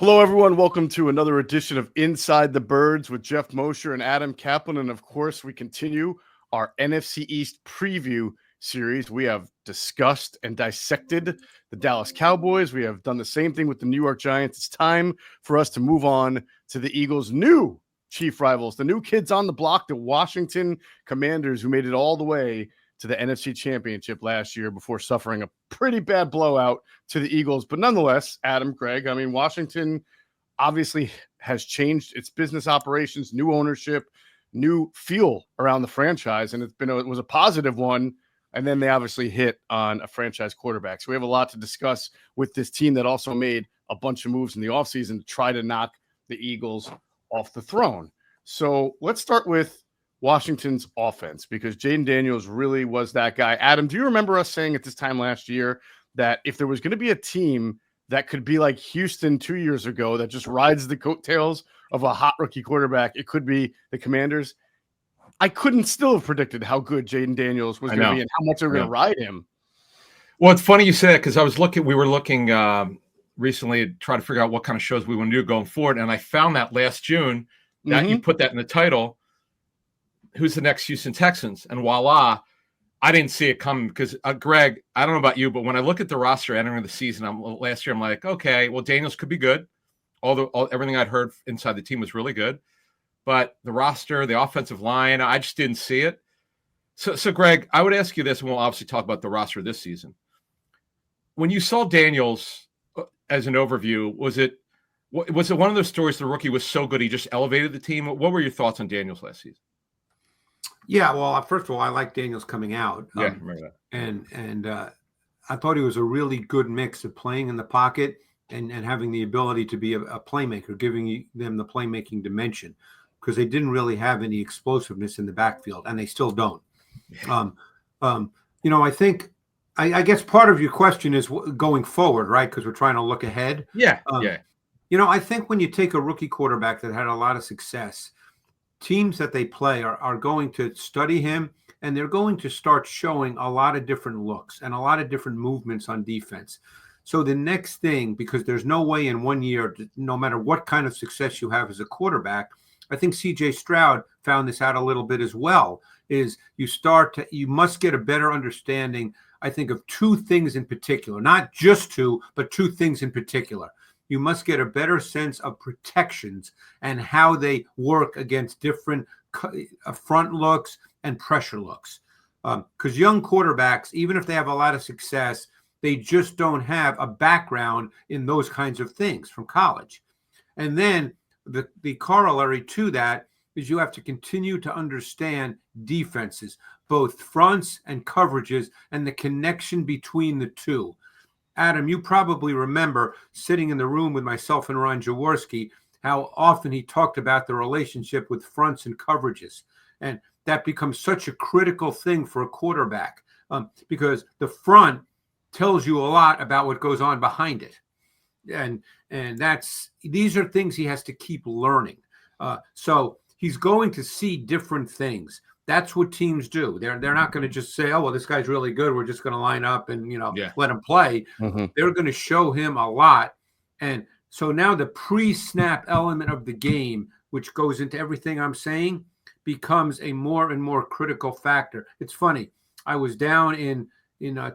Hello, everyone. Welcome to another edition of Inside the Birds with Geoff Mosher and Adam Caplan. And of course, we continue our NFC East preview series. We have discussed and dissected the Dallas Cowboys. We have done the same thing with the New York Giants. It's time for us to move on to the Eagles' new chief rivals, the new kids on the block, the Washington Commanders, who made it all the way to the NFC Championship last year before suffering a pretty bad blowout to the Eagles. But nonetheless, Adam, Greg, I mean, Washington obviously has changed its business operations, new ownership, new feel around the franchise, and it was a positive one. And then they obviously hit on a franchise quarterback. So we have a lot to discuss with this team that also made a bunch of moves in the offseason to try to knock the Eagles off the throne. So let's start with Washington's offense, because Jayden Daniels really was that guy. Adam, do you remember us saying at this time last year that if there was going to be a team that could be like Houston 2 years ago that just rides the coattails of a hot rookie quarterback, it could be the Commanders? I couldn't still have predicted how good Jayden Daniels was going to be and how much they were going to ride him. Well, it's funny you say that, because we were looking recently to try to figure out what kind of shows we want to do going forward. And I found that last June that you put that in the title. Who's the next Houston Texans? And voila, I didn't see it coming, because Greg, I don't know about you, but when I look at the roster entering the season last year, I'm like, okay, well, Daniels could be good. Everything I'd heard inside the team was really good, but the roster, the offensive line, I just didn't see it. So Greg, I would ask you this, and we'll obviously talk about the roster this season. When you saw Daniels as an overview, was it one of those stories the rookie was so good he just elevated the team? What were your thoughts on Daniels last season? Yeah, well, first of all, I like Daniels coming out. Yeah, remember that. And I thought he was a really good mix of playing in the pocket and having the ability to be a playmaker, giving them the playmaking dimension, because they didn't really have any explosiveness in the backfield, and they still don't. I think I guess part of your question is going forward, right? Because we're trying to look ahead. Yeah. I think when you take a rookie quarterback that had a lot of success, teams that they play are going to study him, and they're going to start showing a lot of different looks and a lot of different movements on defense. So the next thing, because there's no way in 1 year, no matter what kind of success you have as a quarterback, I think C.J. Stroud found this out a little bit as well, is you must get a better understanding, I think, of two things in particular, not just two, but two things in particular. You must get a better sense of protections and how they work against different front looks and pressure looks. Because young quarterbacks, even if they have a lot of success, they just don't have a background in those kinds of things from college. And then the corollary to that is you have to continue to understand defenses, both fronts and coverages, and the connection between the two. Adam, you probably remember sitting in the room with myself and Ron Jaworski, how often he talked about the relationship with fronts and coverages. And that becomes such a critical thing for a quarterback, because the front tells you a lot about what goes on behind it. And these are things he has to keep learning. So he's going to see different things. That's what teams do. They're not going to just say, oh, well, this guy's really good, we're just going to line up and, let him play. They're going to show him a lot. And so now the pre-snap element of the game, which goes into everything I'm saying, becomes a more and more critical factor. It's funny. I was down in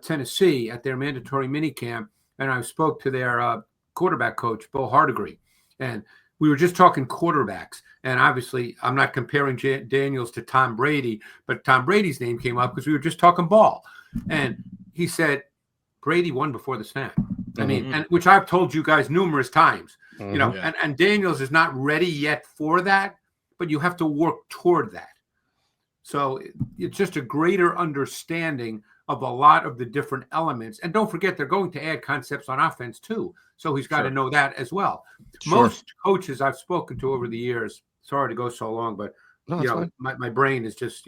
Tennessee at their mandatory minicamp, and I spoke to their quarterback coach, Bo Hardigree. And we were just talking quarterbacks. And obviously, I'm not comparing Daniels to Tom Brady, but Tom Brady's name came up because we were just talking ball. And he said, Brady won before the snap. I mean, and which I've told you guys numerous times, and Daniels is not ready yet for that, but you have to work toward that. So it's just a greater understanding of a lot of the different elements. And don't forget, they're going to add concepts on offense too. So he's got to know that as well. Most coaches I've spoken to over the years, sorry to go so long, but my brain is just,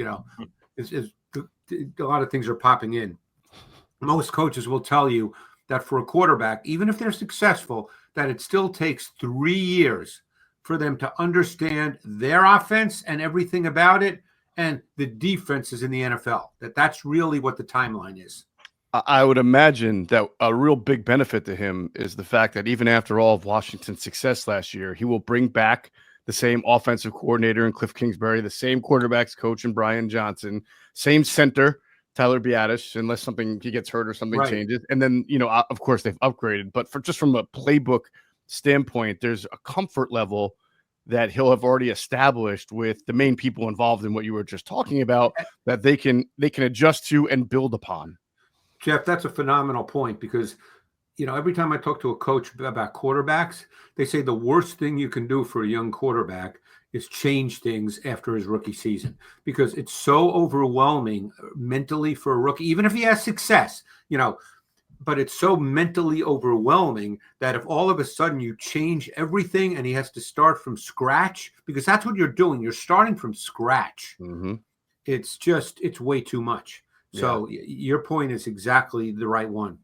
is a lot of things are popping in. Most coaches will tell you that for a quarterback, even if they're successful, that it still takes 3 years for them to understand their offense and everything about it, and the defenses in the NFL. That's really what the timeline is. I would imagine that a real big benefit to him is the fact that even after all of Washington's success last year, he will bring back the same offensive coordinator in Cliff Kingsbury, the same quarterbacks coach in Brian Johnson, same center, Tyler Biadasz, unless something he gets hurt or something changes. And then, of course, they've upgraded. But just from a playbook standpoint, there's a comfort level that he'll have already established with the main people involved in what you were just talking about that they can adjust to and build upon. Geoff, that's a phenomenal point because, every time I talk to a coach about quarterbacks, they say the worst thing you can do for a young quarterback is change things after his rookie season because it's so overwhelming mentally for a rookie, even if he has success, but it's so mentally overwhelming that if all of a sudden you change everything and he has to start from scratch, because that's what you're doing. You're starting from scratch. Mm-hmm. It's way too much. So your point is exactly the right one.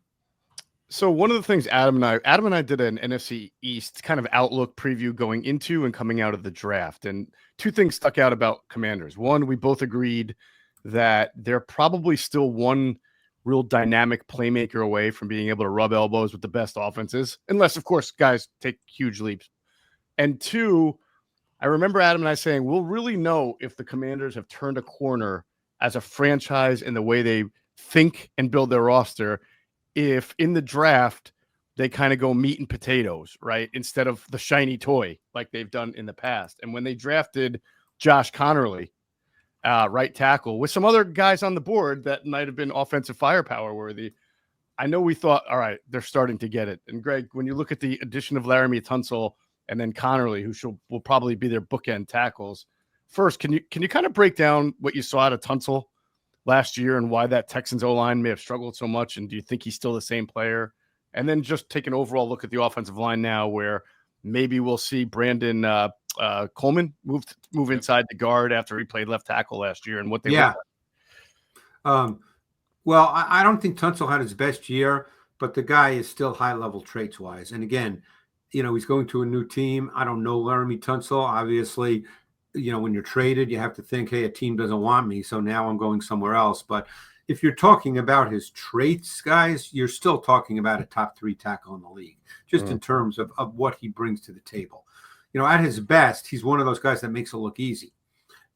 So one of the things Adam and I did an NFC East kind of outlook preview going into and coming out of the draft. And two things stuck out about Commanders. One, we both agreed that they're probably still one real dynamic playmaker away from being able to rub elbows with the best offenses, unless, of course, guys take huge leaps. And two, I remember Adam and I saying, we'll really know if the Commanders have turned a corner as a franchise in the way they think and build their roster, if in the draft they kind of go meat and potatoes, right? Instead of the shiny toy like they've done in the past. And when they drafted Josh Connerly, right tackle, with some other guys on the board that might have been offensive firepower worthy, I know we thought, all right, they're starting to get it. And Greg, when you look at the addition of Laramie Tunsil and then Connerly, who will probably be their bookend tackles, first, can you kind of break down what you saw out of Tunsil last year and why that Texans O-line may have struggled so much? And do you think he's still the same player? And then just take an overall look at the offensive line now, where maybe we'll see Brandon Coleman move inside the guard after he played left tackle last year and what they look like. Well, I don't think Tunsil had his best year, but the guy is still high level traits wise. And again, he's going to a new team. I don't know Laramie Tunsil. Obviously, when you're traded, you have to think, hey, a team doesn't want me, so now I'm going somewhere else. But if you're talking about his traits, guys, you're still talking about a top 3 tackle in the league, just in terms of what he brings to the table. At his best, he's one of those guys that makes it look easy.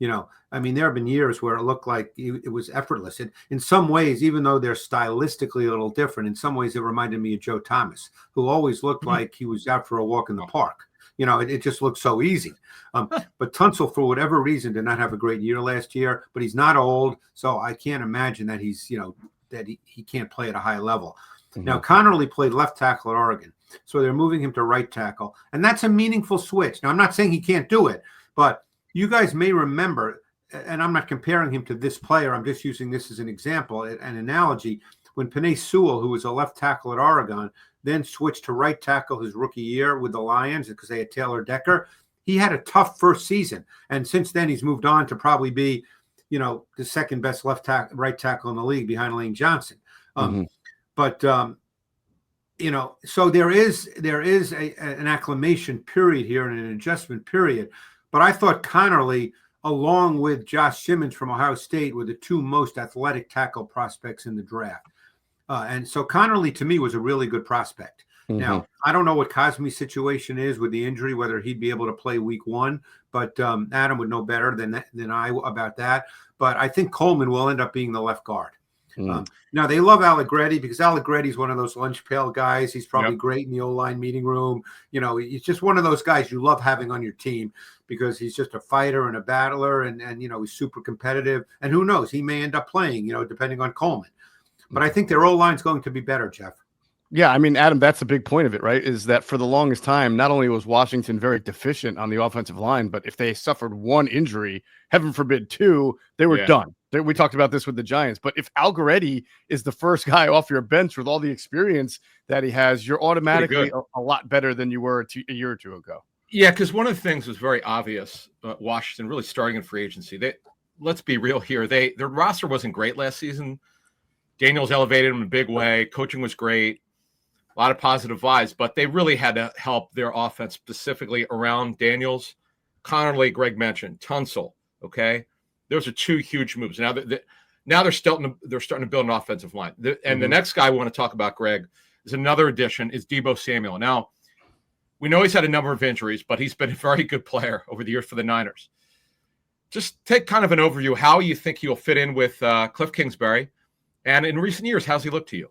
There have been years where it looked like it was effortless. In some ways, even though they're stylistically a little different, in some ways it reminded me of Joe Thomas, who always looked like he was out for a walk in the park. It just looked so easy. But Tunsil, for whatever reason, did not have a great year last year, but he's not old. So I can't imagine that he's, that he can't play at a high level. Mm-hmm. Now, Connerly played left tackle at Oregon. So they're moving him to right tackle. And that's a meaningful switch. Now, I'm not saying he can't do it, but you guys may remember, and I'm not comparing him to this player, I'm just using this as an example, an analogy, when Penei Sewell, who was a left tackle at Oregon, then switched to right tackle his rookie year with the Lions because they had Taylor Decker. He had a tough first season. And since then, he's moved on to probably be, the second best right tackle in the league behind Lane Johnson. So there is an acclimation period here and an adjustment period. But I thought Connerly, along with Josh Simmons from Ohio State, were the 2 most athletic tackle prospects in the draft. And so Connerly, to me, was a really good prospect. Mm-hmm. Now, I don't know what Cosme's situation is with the injury, whether he'd be able to play week 1, but Adam would know better than I about that. But I think Coleman will end up being the left guard. Now, they love Allegretti because Allegretti's one of those lunch pail guys. He's probably great in the O-line meeting room. He's just one of those guys you love having on your team because he's just a fighter and a battler and he's super competitive. And who knows, he may end up playing, depending on Coleman. But I think their O-line's going to be better, Geoff. Yeah, I mean, Adam, that's the big point of it, right? Is that for the longest time, not only was Washington very deficient on the offensive line, but if they suffered 1 injury, heaven forbid 2, they were done. We talked about this with the Giants. But if Allegretti is the first guy off your bench with all the experience that he has, you're automatically a lot better than you were a year or 2 ago. Yeah, because one of the things was very obvious, Washington really starting in free agency. Let's be real here. Their roster wasn't great last season. Daniels elevated them in a big way. Coaching was great. A lot of positive vibes, but they really had to help their offense specifically around Daniels, Connerly, Greg mentioned, Tunsil, okay? Those are 2 huge moves. Now, Now they're starting to build an offensive line. And the next guy we want to talk about, Greg, is another addition, is Deebo Samuel. Now, we know he's had a number of injuries, but he's been a very good player over the years for the Niners. Just take kind of an overview how you think he'll fit in with Cliff Kingsbury. And in recent years, how's he looked to you?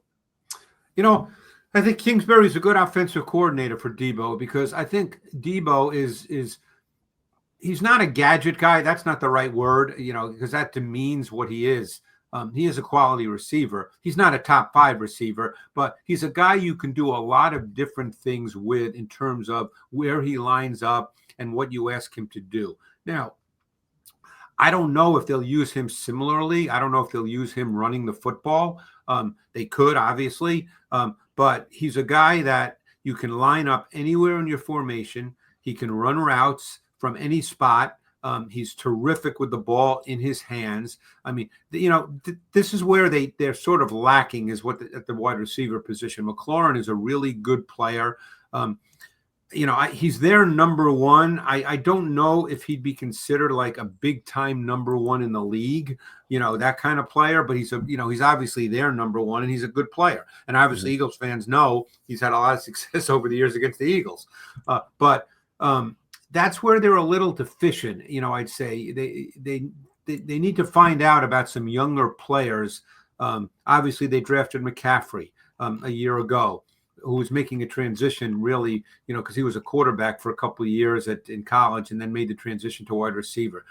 I think Kingsbury's a good offensive coordinator for Deebo, because I think Deebo is he's not a gadget guy. That's not the right word, because that demeans what he is. He is a quality receiver. He's not a top 5 receiver, but he's a guy you can do a lot of different things with in terms of where he lines up and what you ask him to do. Now, I don't know if they'll use him similarly. I don't know if they'll use him running the football. They could, obviously, but he's a guy that you can line up anywhere in your formation. He can run routes from any spot. He's terrific with the ball in his hands. I mean, this is where they're sort of lacking, is at the wide receiver position. McLaurin is a really good player. He's their number one. I don't know if he'd be considered like a big time number one in the league, that kind of player, but he's obviously their number one, and he's a good player. And obviously Eagles fans know he's had a lot of success over the years against the Eagles. But that's where they're a little deficient. I'd say they need to find out about some younger players. Obviously they drafted McCaffrey a year ago, who was making a transition really, because he was a quarterback for a couple of years in college and then made the transition to wide receiver.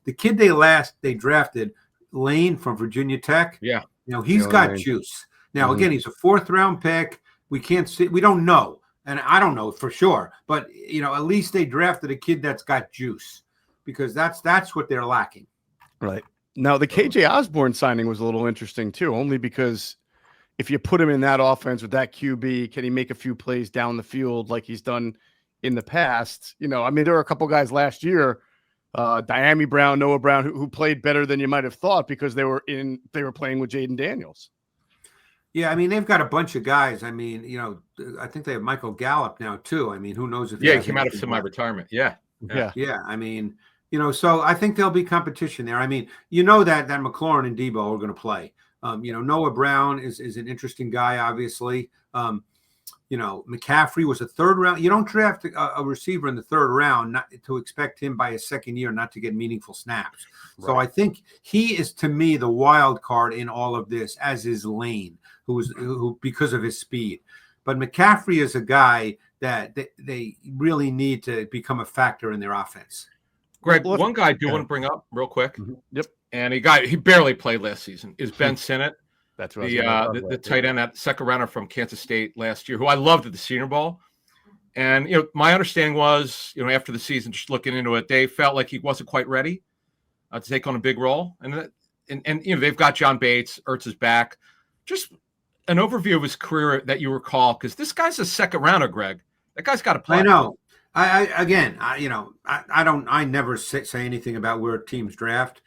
The kid they drafted, Lane from Virginia Tech. Yeah. He's got Lane juice. Now, again, he's a 4th round pick. We don't know. And I don't know for sure, but at least they drafted a kid that's got juice, because that's what they're lacking. Right. Now, the KJ Osborne signing was a little interesting too, only because if you put him in that offense with that QB, can he make a few plays down the field like he's done in the past? There were a couple guys last year, Diami Brown, Noah Brown, who played better than you might have thought because they were playing with Jayden Daniels. Yeah, they've got a bunch of guys. I think they have Michael Gallup now too. Who knows if he came out of semi-retirement. Yeah. So I think there'll be competition there. that McLaurin and Deebo are going to play. Noah Brown is an interesting guy, obviously. McCaffrey was a 3rd round. You don't draft a receiver in the 3rd round not to expect him by his 2nd year not to get meaningful snaps. Right. So I think he is, to me, the wild card in all of this, as is Lane, who because of his speed. But McCaffrey is a guy that they really need to become a factor in their offense. Greg, one guy I do want to bring up real quick. Yep. And he barely played last season, is Ben Sinnott. That's what the tight end, that 2nd rounder from Kansas State last year, who I loved at the Senior Bowl. And my understanding was, after the season, just looking into it, they felt like he wasn't quite ready to take on a big role. And they've got John Bates, Ertz is back. Just an overview of his career that you recall, because this guy's a 2nd rounder, Greg. That guy's got to play. I know. I never say anything about where teams draft.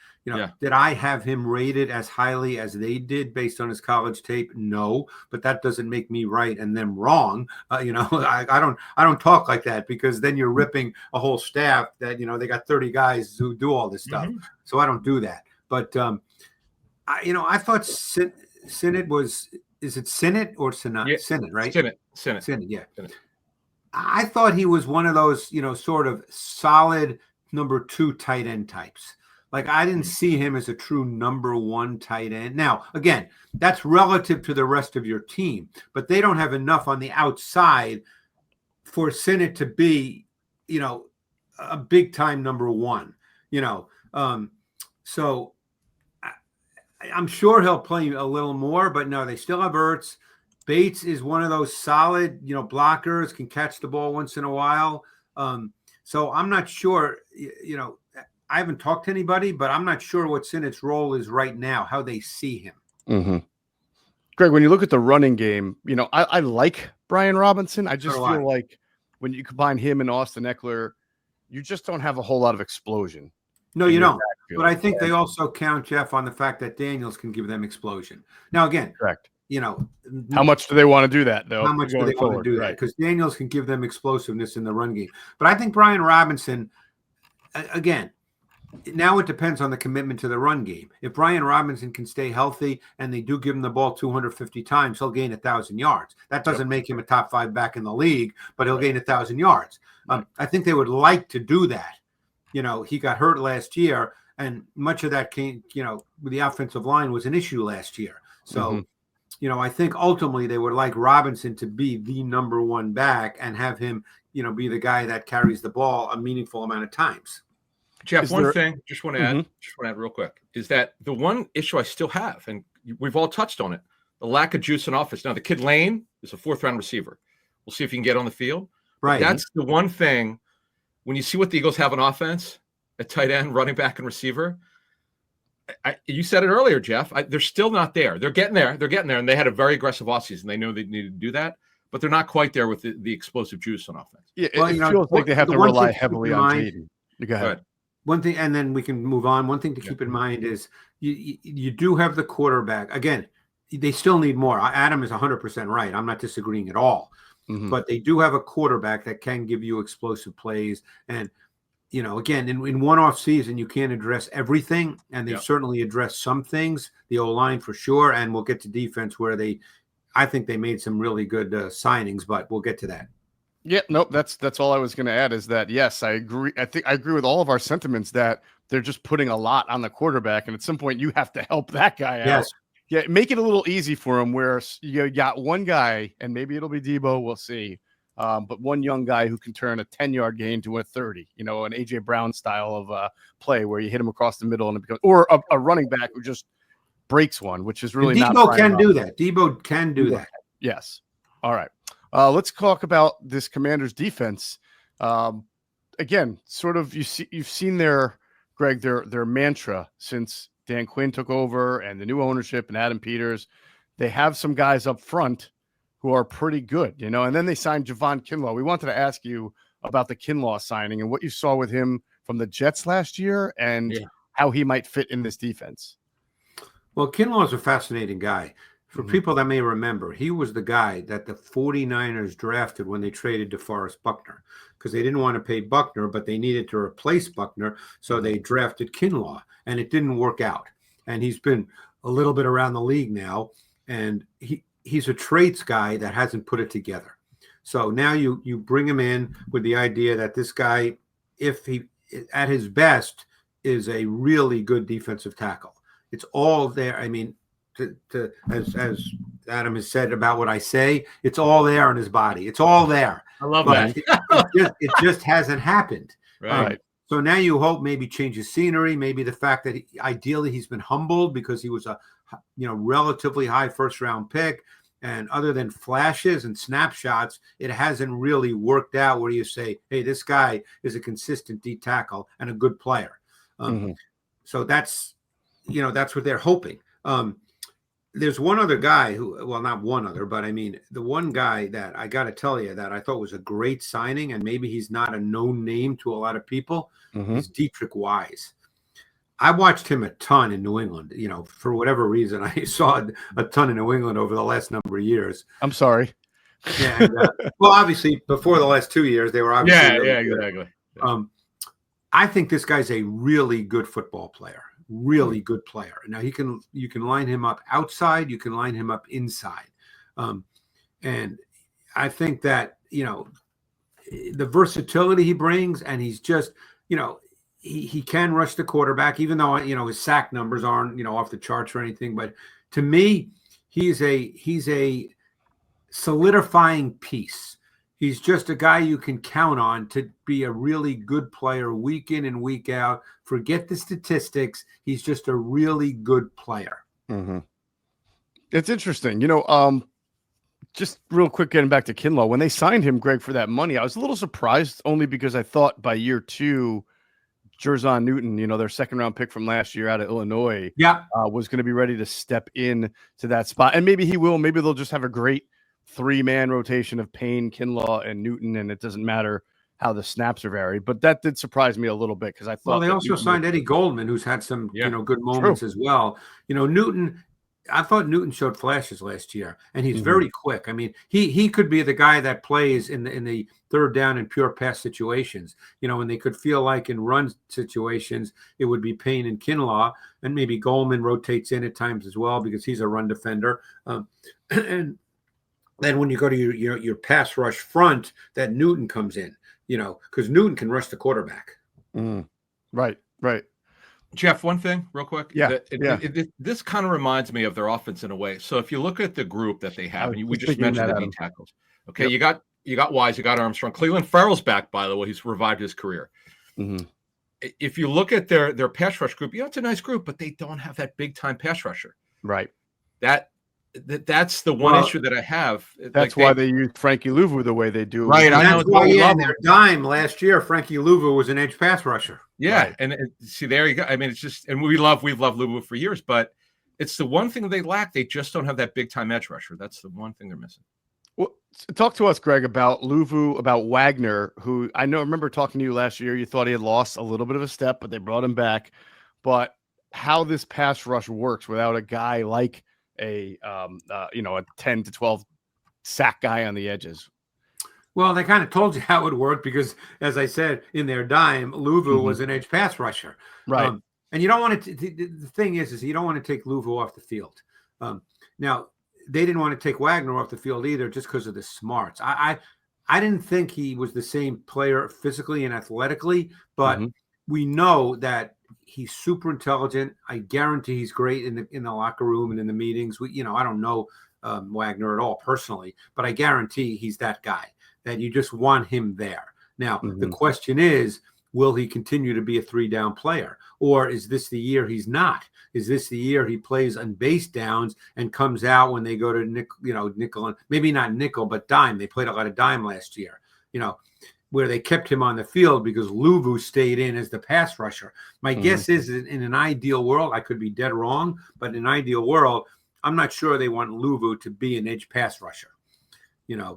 Did I have him rated as highly as they did based on his college tape? No, but that doesn't make me right and them wrong. I don't talk like that, because then you're ripping a whole staff that, they got 30 guys who do all this stuff. Mm-hmm. So I don't do that. But, I thought Sinnott was, is it Sinnott or Sinnott? Yeah. Sinnott, right? Sinnott, yeah. Sinnott. I thought he was one of those, sort of solid number 2 tight end types. Like, I didn't see him as a true number 1 tight end. Now, again, that's relative to the rest of your team, but they don't have enough on the outside for Sinnott to be, a big time number 1, so I'm sure he'll play a little more, but no, they still have Ertz. Bates is one of those solid, blockers, can catch the ball once in a while. So I'm not sure, I haven't talked to anybody, but I'm not sure what Sinnott's role is right now, how they see him. Mm-hmm. Greg, when you look at the running game, I like Brian Robinson. I just feel like when you combine him and Austin Eckler, you just don't have a whole lot of explosion. No, you don't. But I think they also count, Geoff, on the fact that Daniels can give them explosion. Now, again, correct. How much do they want to do that, though? How much do they want to do that? Because Daniels can give them explosiveness in the run game. But I think Brian Robinson, again, Now it depends on the commitment to the run game. If Brian Robinson can stay healthy and they do give him the ball 250 times, he'll gain 1,000 yards. That doesn't make him a top 5 back in the league, but he'll gain 1,000 yards. I think they would like to do that. He got hurt last year, and much of that came, with the offensive line was an issue last year. So, I think ultimately they would like Robinson to be the number 1 back and have him, be the guy that carries the ball a meaningful amount of times. Jeff, one thing just want to add real quick is that the one issue I still have, and we've all touched on it, the lack of juice in offense. Now, the kid Lane is a 4th-round receiver. We'll see if he can get on the field. Right. But that's the one thing when you see what the Eagles have on offense, at tight end, running back, and receiver. You said it earlier, Jeff. They're still not there. They're getting there. And they had a very aggressive offseason. They know they needed to do that, but they're not quite there with the explosive juice on offense. Yeah, it feels like they have to rely heavily on Jayden. Go ahead. One thing, and then we can move on. One thing to keep in mind is you do have the quarterback. Again, they still need more. Adam is 100% right. I'm not disagreeing at all. But they do have a quarterback that can give you explosive plays. And, again, in one off season, you can't address everything. And they've certainly addressed some things, the O-line for sure. And we'll get to defense where I think they made some really good signings, but we'll get to that. Yeah, nope. That's all I was going to add is that, yes, I agree. I think I agree with all of our sentiments that they're just putting a lot on the quarterback. And at some point you have to help that guy out. Yes. Yeah. Make it a little easy for him where you got one guy and maybe it'll be Debo. We'll see. But one young guy who can turn a 10-yard gain to a 30, an AJ Brown style of play where you hit him across the middle and it becomes, or a running back who just breaks one, which is really not. Debo can do that. Debo can do that. Yes. All right. Let's talk about this Commanders defense. Again, sort of you've seen their mantra since Dan Quinn took over and the new ownership and Adam Peters. They have some guys up front who are pretty good, and then they signed Javon Kinlaw. We wanted to ask you about the Kinlaw signing and what you saw with him from the Jets last year and how he might fit in this defense. Well, Kinlaw is a fascinating guy. For people that may remember, he was the guy that the 49ers drafted when they traded DeForest Buckner because they didn't want to pay Buckner, but they needed to replace Buckner. So they drafted Kinlaw, and it didn't work out. And he's been a little bit around the league now, and he's a traits guy that hasn't put it together. So now you bring him in with the idea that this guy, if he at his best, is a really good defensive tackle. It's all there. I mean, as Adam has said about what I say, it's all there in his body. It's all there. I love that. It just hasn't happened. Right. So now you hope maybe change of scenery, maybe the fact that ideally he's been humbled because he was a relatively high first-round pick. And other than flashes and snapshots, it hasn't really worked out where you say, hey, this guy is a consistent D tackle and a good player. So that's what they're hoping. There's one other guy not one other, but I mean, the one guy that I got to tell you that I thought was a great signing, and maybe he's not a known name to a lot of people, is Dietrich Wise. I watched him a ton in New England. For whatever reason, I saw a ton in New England over the last number of years. I'm sorry. Yeah. And, well, obviously, before the last 2 years, they were obviously. Yeah, exactly. I think this guy's a really good football player. Really good player. Now you can line him up outside, you can line him up inside. And I think that, the versatility he brings, and he's just, he can rush the quarterback, even though, his sack numbers aren't, off the charts or anything. But to me, he's a solidifying piece. He's just a guy you can count on to be a really good player week in and week out. Forget the statistics. He's just a really good player. It's interesting. Just real quick, getting back to Kinlaw, when they signed him, Greg, for that money, I was a little surprised only because I thought by year 2, Jerzon Newton, their second-round pick from last year out of Illinois, was going to be ready to step in to that spot. And maybe he will. Maybe they'll just have a great 3-man rotation of Payne, Kinlaw, and Newton, and it doesn't matter how the snaps are varied. But that did surprise me a little bit because I thought. Well, they also signed Eddie Goldman, who's had some good moments as well. Newton, I thought Newton showed flashes last year, and he's Mhm. very quick. I mean, he could be the guy that plays in the third down and pure pass situations. And they could feel like in run situations it would be Payne and Kinlaw, and maybe Goldman rotates in at times as well because he's a run defender. And then when you go to your pass rush front, that Newton comes in. Because Newton can rush the quarterback. Right. Geoff, one thing real quick. Yeah. This kind of reminds me of their offense in a way. So if you look at the group that they have, and we just mentioned the D tackles. Okay, yep. you got Wise, you got Armstrong. Cleveland Farrell's back, by the way. He's revived his career. Mm-hmm. If you look at their pass rush group, it's a nice group, but they don't have that big time pass rusher. Right. That's the one issue that I have. That's why they use Frankie Louvu the way they do. Right. I know. That's why in their dime last year, Frankie Louvu was an edge pass rusher. Yeah. Right. And see, there you go. I mean, it's just, and we've loved Louvu for years, but it's the one thing they lack. They just don't have that big time edge rusher. That's the one thing they're missing. Well, talk to us, Greg, about Louvu, about Wagner, who I remember talking to you last year. You thought he had lost a little bit of a step, but they brought him back. But how this pass rush works without a guy like a 10 to 12 sack guy on the edges. Well, they kind of told you how it would work because, as I said, in their dime, Louvu was an edge pass rusher. Right. And you don't want to, the thing is you don't want to take Louvu off the field. Now, they didn't want to take Wagner off the field either just because of the smarts. I didn't think he was the same player physically and athletically, but we know that he's super intelligent. I guarantee he's great in the locker room and in the meetings. I don't know Wagner at all personally, but I guarantee he's that guy that you just want him there. Now, the question is, will he continue to be a 3-down player? Or is this the year he's not? Is this the year he plays on base downs and comes out when they go to nickel, and maybe not nickel, but dime? They played a lot of dime last year, where they kept him on the field because Louvu stayed in as the pass rusher. My guess is in an ideal world, I could be dead wrong, but in an ideal world, I'm not sure they want Louvu to be an edge pass rusher,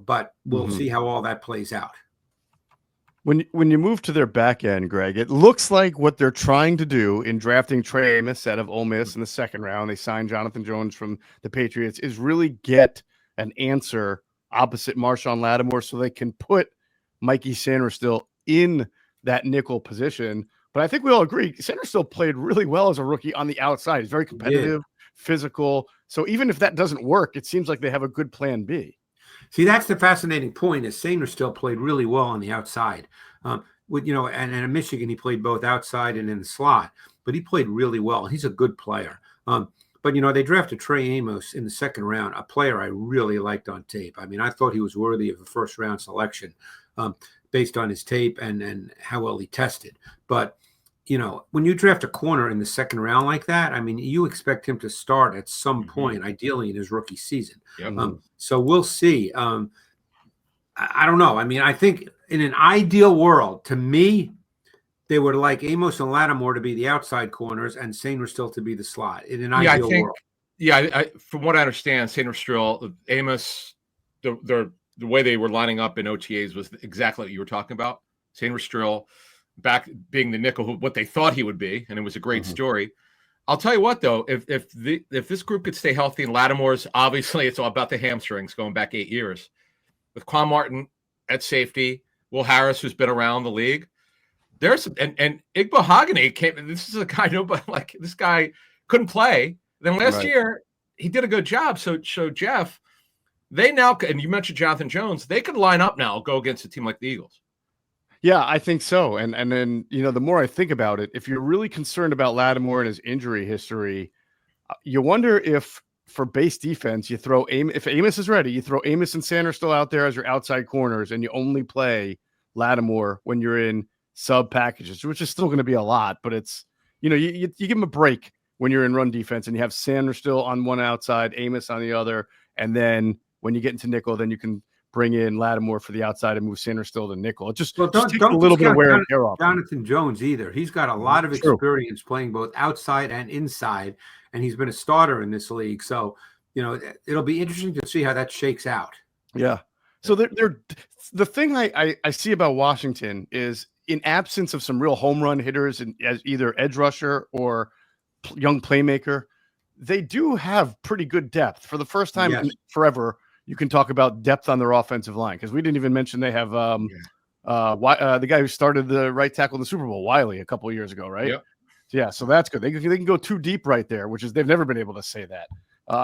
but we'll see how all that plays out. When you move to their back end, Greg, it looks like what they're trying to do in drafting Trey Amos out of Ole Miss in the second round, they signed Jonathan Jones from the Patriots, is really get an answer opposite Marshawn Lattimore so they can put Mikey Sanderstill in that nickel position. But I think we all agree Sanderstill played really well as a rookie on the outside. He's very competitive, physical. So even if that doesn't work, it seems like they have a good plan B. See, that's the fascinating point is Sanderstill played really well on the outside. And in Michigan, he played both outside and in the slot, but he played really well. He's a good player. But they drafted Trey Amos in the second round, a player I really liked on tape. I mean, I thought he was worthy of a first round selection based on his tape and how well he tested. But, when you draft a corner in the second round like that, I mean, you expect him to start at some point, ideally in his rookie season. Yep. So we'll see. I don't know. I mean, I think in an ideal world, to me, they would like Amos and Lattimore to be the outside corners and Sanderstill to be the slot in an ideal world. Yeah, from what I understand, Sanderstill, Amos, the way they were lining up in OTAs was exactly what you were talking about. Sanderstill back being the nickel, what they thought he would be, and it was a great story. I'll tell you what, though, if this group could stay healthy, and Lattimore's obviously it's all about the hamstrings going back 8 years. With Quan Martin at safety, Will Harris, who's been around the league, there's and Igbo Hagane came. This is a guy nobody like. This guy couldn't play. Then last year he did a good job. So Geoff, they now, and you mentioned Jonathan Jones, they could line up now, go against a team like the Eagles. Yeah, I think so. And then, the more I think about it, if you're really concerned about Lattimore and his injury history, you wonder if for base defense, you throw if Amos is ready, you throw Amos and Sanderstill out there as your outside corners, and you only play Lattimore when you're in sub packages, which is still going to be a lot, but it's, you give him a break when you're in run defense and you have Sanderstill on one outside, Amos on the other. And then when you get into nickel, then you can bring in Lattimore for the outside and move Sanderstill to nickel. It just takes a little bit of wear and tear off. Jonathan Jones either. He's got a lot of experience playing both outside and inside, and he's been a starter in this league. So, it'll be interesting to see how that shakes out. Yeah. So the thing I see about Washington is in absence of some real home run hitters and as either edge rusher or young playmaker, they do have pretty good depth. For the first time in Yes. forever, you can talk about depth on their offensive line, because we didn't even mention they have the guy who started the right tackle in the Super Bowl, Wiley, a couple of years ago, right? Yep. Yeah, so that's good. They can go too deep right there, which is they've never been able to say that.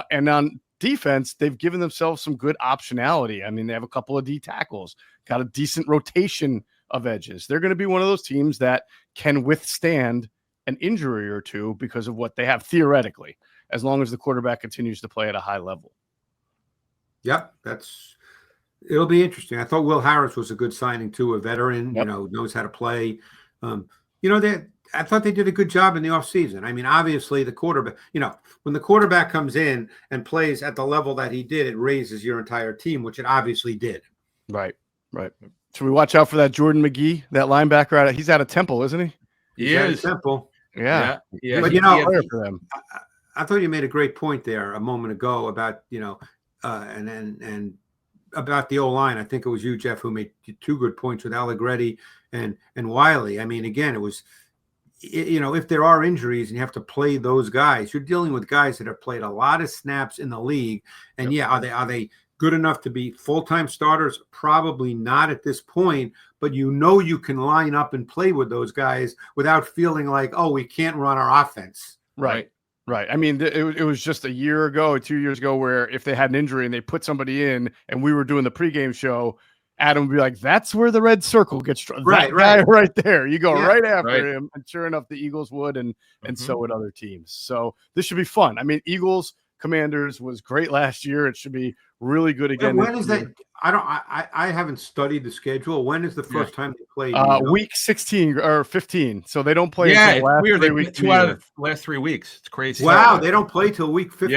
And on defense, they've given themselves some good optionality. I mean, they have a couple of D tackles, got a decent rotation of edges. They're going to be one of those teams that can withstand an injury or two because of what they have theoretically, as long as the quarterback continues to play at a high level. Yep, it'll be interesting. I thought Will Harris was a good signing too, a veteran, Yep. Knows how to play. I thought they did a good job in the offseason. I mean, obviously the quarterback, when the quarterback comes in and plays at the level that he did, it raises your entire team, which it obviously did. Right. Should we watch out for that Jordan McGee, that linebacker? He's out of Temple, isn't he? He is. Temple. Yeah. But for them. I thought you made a great point there a moment ago about and about the O-line. I think it was you, Geoff, who made two good points with Allegretti and Wiley. I mean, again, it was, if there are injuries and you have to play those guys, you're dealing with guys that have played a lot of snaps in the league. And are they good enough to be full-time starters? Probably not at this point, but you can line up and play with those guys without feeling like, oh, we can't run our offense. Right. I mean, it was just a year ago or 2 years ago where if they had an injury and they put somebody in and we were doing the pregame show, Adam would be like, that's where the red circle gets right there. You go right after him. And sure enough, the Eagles would, and so would other teams. So this should be fun. I mean, Eagles Commanders was great last year. It should be really good again. When is that? I haven't studied the schedule. When is the first time they played? Week 16 or 15. So they don't play. Yeah, until it's weird. They week 2 out of the last 3 weeks. It's crazy. Wow, they don't play till week 15.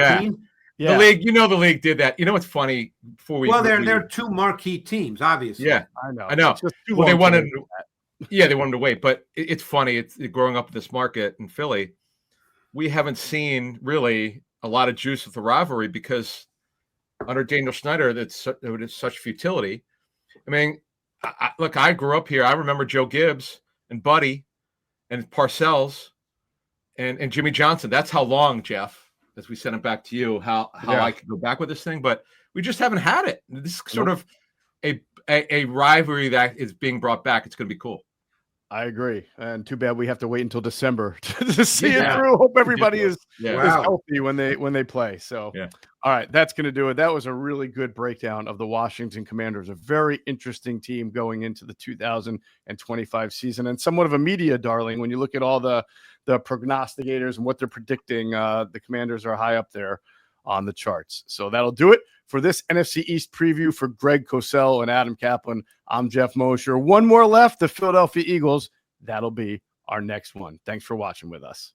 Yeah. The league, the league did that. You know what's funny? They're two marquee teams, obviously. Yeah, I know. Well, they wanted to wait, but it's funny. It's growing up in this market in Philly. We haven't seen really a lot of juice with the rivalry because under Daniel Snyder, it is such futility. I mean, I grew up here. I remember Joe Gibbs and Buddy and Parcells and Jimmy Johnson. That's how long, Geoff, as we send it back to you, how I could go back with this thing, but we just haven't had it. This is sort of a rivalry that is being brought back. It's going to be cool. I agree. And too bad we have to wait until December to see it through. Hope everybody is healthy when they play. So, all right, that's going to do it. That was a really good breakdown of the Washington Commanders, a very interesting team going into the 2025 season and somewhat of a media darling. When you look at all the prognosticators and what they're predicting, the Commanders are high up there on the charts. So that'll do it for this NFC East preview. For Greg Cosell and Adam Caplan, I'm Geoff Mosher. One more left, the Philadelphia Eagles. That'll be our next one. Thanks for watching with us.